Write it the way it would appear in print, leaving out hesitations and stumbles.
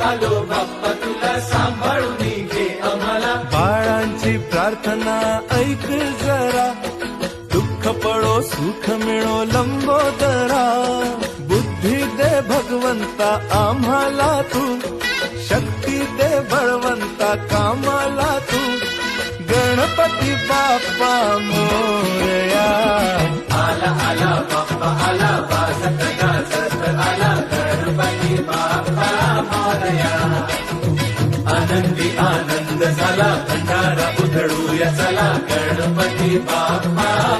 आलो बाप्पा तुला सांभाळून घे आम्हाला. बाळांची प्रार्थना ऐक जरा, दुःख पडो सुख मिळो लंबोदरा. बुद्धी दे भगवंता आम्हाला तू, शक्ती दे बळवंता कामाला तू. गणपती बाप्पा मोरया. आला आला बाप्पा आला, वाजत गाजत आला गणपती बाप्पा मोरया. आनंदी आनंद झाला, भंडारा उधळूया चला गणपती बाप्पा